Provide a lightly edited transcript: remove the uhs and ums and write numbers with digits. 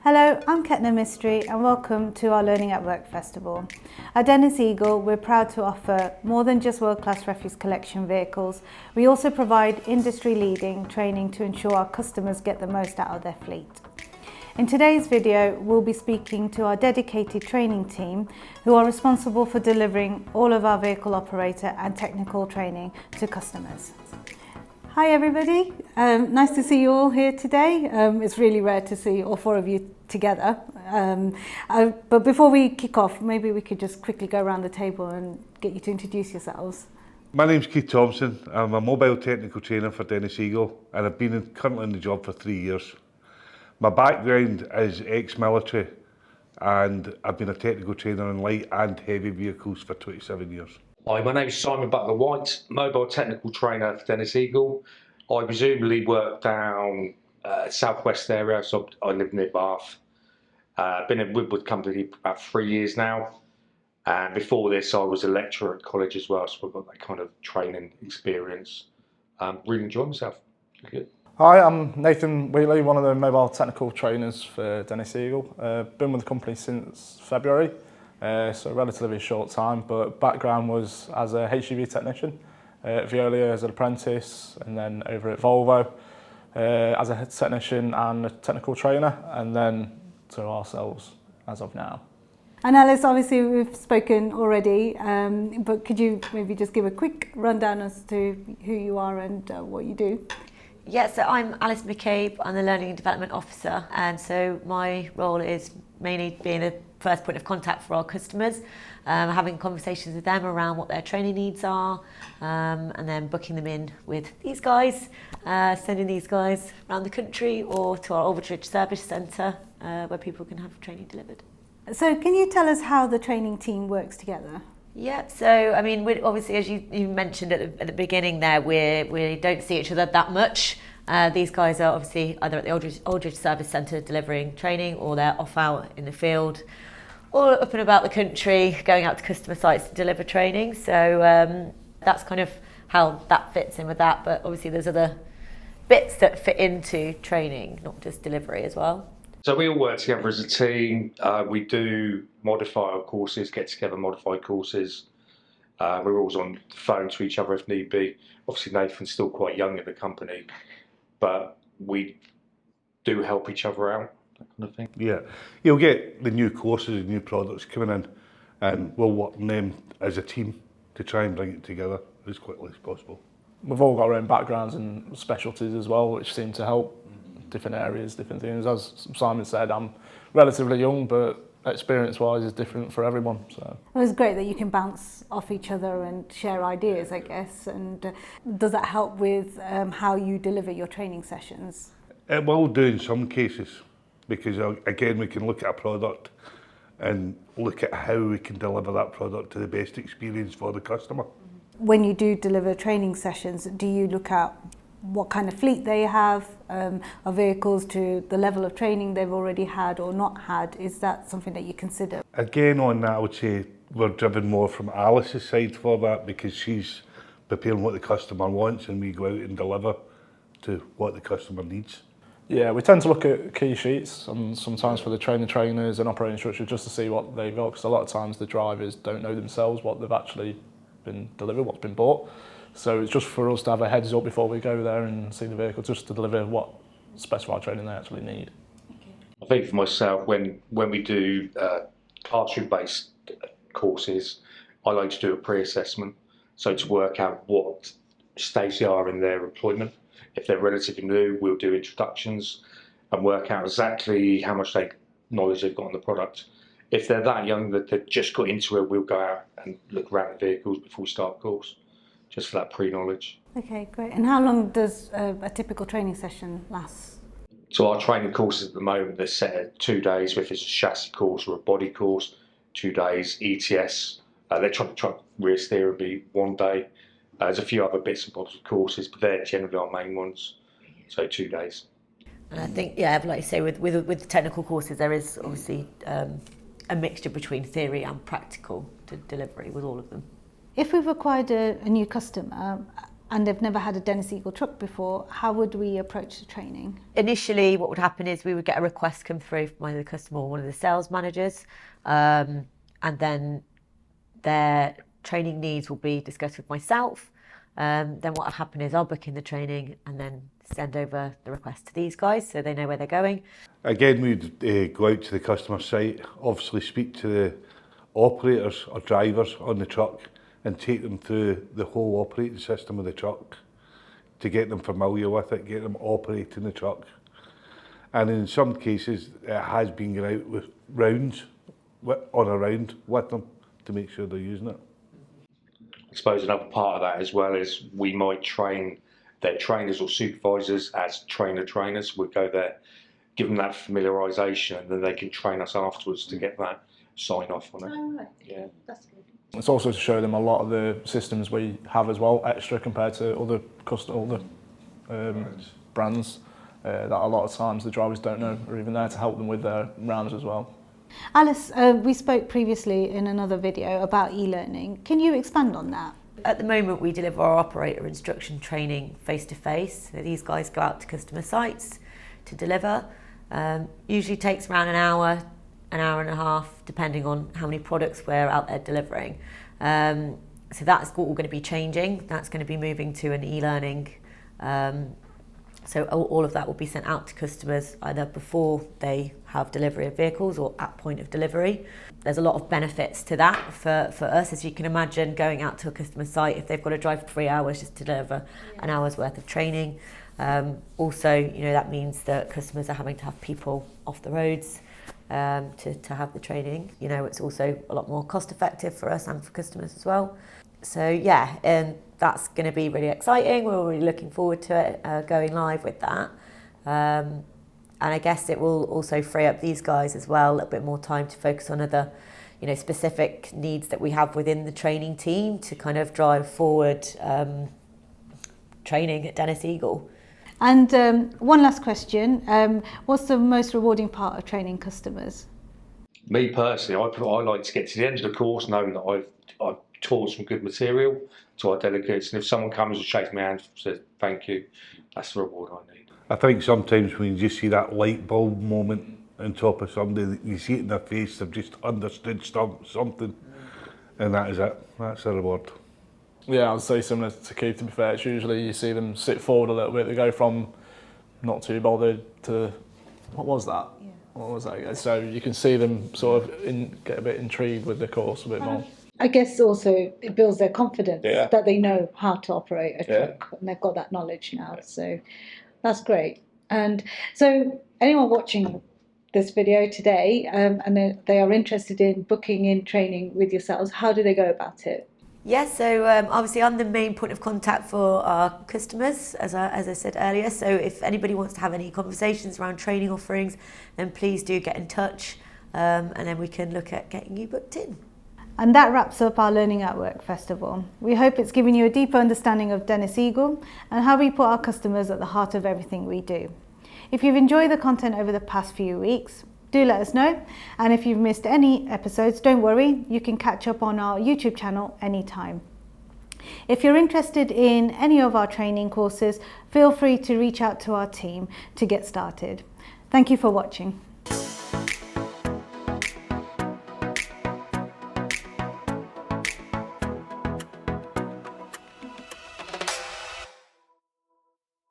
Hello, I'm Ketna Mystery and welcome to our Learning at Work Festival. At Dennis Eagle, we're proud to offer more than just world-class refuse collection vehicles. We also provide industry-leading training to ensure our customers get the most out of their fleet. In today's video, we'll be speaking to our dedicated training team who are responsible for delivering all of our vehicle operator and technical training to customers. Hi everybody, nice to see you all here today. It's really rare to see all four of you together. But before we kick off, maybe we could just quickly go around the table and get you to introduce yourselves. My name's Thomson. I'm a mobile technical trainer for Dennis Eagle and I've been currently in the job for 3 years. My background is ex-military and I've been a technical trainer in light and heavy vehicles for 27 years. Hi, my name is Butler-White, mobile technical trainer for Dennis Eagle. I presumably work down southwest area, so I live near Bath. Been in Woodward Company for about 3 years now. And before this, I was a lecturer at college as well, so I've got that kind of training experience. Really enjoy myself. Good. Hi, I'm Nathan Wheatley, one of the mobile technical trainers for Dennis Eagle. Been with the company since February. So a relatively short time, but background was as a HGV technician at Veolia as an apprentice, and then over at Volvo as a technician and a technical trainer, and then to ourselves as of now. And Alice, obviously we've spoken already, but could you maybe just give a quick rundown as to who you are and what you do? Yeah, so I'm Alice McCabe, I'm the Learning and Development Officer, and so my role is mainly being a first point of contact for our customers, having conversations with them around what their training needs are, and then booking them in with these guys, sending these guys around the country or to our Aldridge Service Centre where people can have training delivered. So can you tell us how the training team works together? Yeah, so I mean, obviously, as you mentioned at the beginning there, we don't see each other that much. These guys are obviously either at the Aldridge Service Centre delivering training, or they're off out in the field, or up and about the country, going out to customer sites to deliver training. So that's kind of how that fits in with that. But obviously, there's other bits that fit into training, not just delivery as well. So we all work together as a team. We do modify our courses, get together modified courses. We're always on the phone to each other if need be. Obviously Nathan's still quite young in the company, but we do help each other out, that kind of thing. Yeah, you'll get the new courses and new products coming in and we'll work on them as a team to try and bring it together as quickly as possible. We've all got our own backgrounds and specialties as well, which seem to help different areas, different things. As Simon said, I'm relatively young, but experience-wise is different for everyone. So Well, it's great that you can bounce off each other and share ideas, I guess. And does that help with how you deliver your training sessions? It will do in some cases, because again we can look at a product and look at how we can deliver that product to the best experience for the customer. When you do deliver training sessions, do you look at what kind of fleet they have, of vehicles, to the level of training they've already had or not had? Is that something that you consider? Again on that, I would say we're driven more from Alice's side for that, because she's preparing what the customer wants and we go out and deliver to what the customer needs. yeah, we tend to look at key sheets and sometimes for the trainers and operating instructors just to see what they've got, because a lot of times the drivers don't know themselves what they've actually been delivered, what's been bought. So it's just for us to have a heads up before we go there and see the vehicle, just to deliver what specified training they actually need. I think for myself, when we do classroom-based courses, I like to do a pre-assessment, so to work out what stage they are in their employment. If they're relatively new, we'll do introductions and work out exactly how much knowledge they've got on the product. If they're that young that they've just got into it, we'll go out and look around the vehicles before we start the course, just for that pre-knowledge. Okay, great. And how long does a typical training session last? So our training courses at the moment, they're set at 2 days. If it's a chassis course or a body course, 2 days. ETS, electronic truck rear steer would be 1 day. There's a few other bits and bobs of courses, but they're generally our main ones, so 2 days. And I think, yeah, like you say, with the technical courses, there is obviously a mixture between theory and practical to delivery with all of them. If we've acquired a new customer, and they've never had a Dennis Eagle truck before, how would we approach the training? Initially, what would happen is we would get a request come through from either the customer or one of the sales managers, and then their training needs will be discussed with myself. Then what will happen is I'll book in the training and then send over the request to these guys so they know where they're going. Again, we'd go out to the customer site, obviously speak to the operators or drivers on the truck and take them through the whole operating system of the truck to get them familiar with it, get them operating the truck. And in some cases, it has been going out with rounds, on a round with them to make sure they're using it. I suppose another part of that as well is we might train their trainers or supervisors as trainers. We'd go there, give them that familiarisation, and then they can train us afterwards to get that sign off on it. Oh, right. Yeah. That's good. It's also to show them a lot of the systems we have as well, extra compared to other brands that a lot of times the drivers don't know are even there to help them with their rounds as well. Alice, we spoke previously in another video about e-learning. Can you expand on that? At the moment, we deliver our operator instruction training face-to-face. So these guys go out to customer sites to deliver. Usually takes around an hour and a half, depending on how many products we're out there delivering. So that's all going to be changing. That's going to be moving to an e-learning. So all of that will be sent out to customers either before they have delivery of vehicles or at point of delivery. There's a lot of benefits to that for us, as you can imagine, going out to a customer site if they've got to drive 3 hours just to deliver an hour's worth of training. Also, you know, that means that customers are having to have people off the roads to have the training. You know, it's also a lot more cost effective for us and for customers as well. So yeah, and that's going to be really exciting. We're really looking forward to it going live with that. And I guess it will also free up these guys as well a little bit more time to focus on other, you know, specific needs that we have within the training team to kind of drive forward training at Dennis Eagle. And one last question, what's the most rewarding part of training customers? Me personally, I like to get to the end of the course knowing that I've taught some good material to our delegates, and if someone comes and shakes my hand and says thank you, that's the reward I need. I think sometimes when you just see that light bulb moment on top of somebody, you see it in their face, they've just understood something, and that is it. That's the reward. Yeah, I'd say similar to Keith, to be fair. It's usually you see them sit forward a little bit. They go from not too bothered to, what was that? Yeah. What was that? So you can see them sort of get a bit intrigued with the course a bit more. I guess also it builds their confidence that they know how to operate a truck and they've got that knowledge now. So that's great. And so anyone watching this video today and they are interested in booking in training with yourselves, how do they go about it? Yes, so obviously I'm the main point of contact for our customers, as I said earlier. So if anybody wants to have any conversations around training offerings, then please do get in touch and then we can look at getting you booked in. And that wraps up our Learning at Work Festival. We hope it's given you a deeper understanding of Dennis Eagle and how we put our customers at the heart of everything we do. If you've enjoyed the content over the past few weeks, do let us know. And if you've missed any episodes, don't worry, you can catch up on our YouTube channel anytime. If you're interested in any of our training courses, feel free to reach out to our team to get started. Thank you for watching.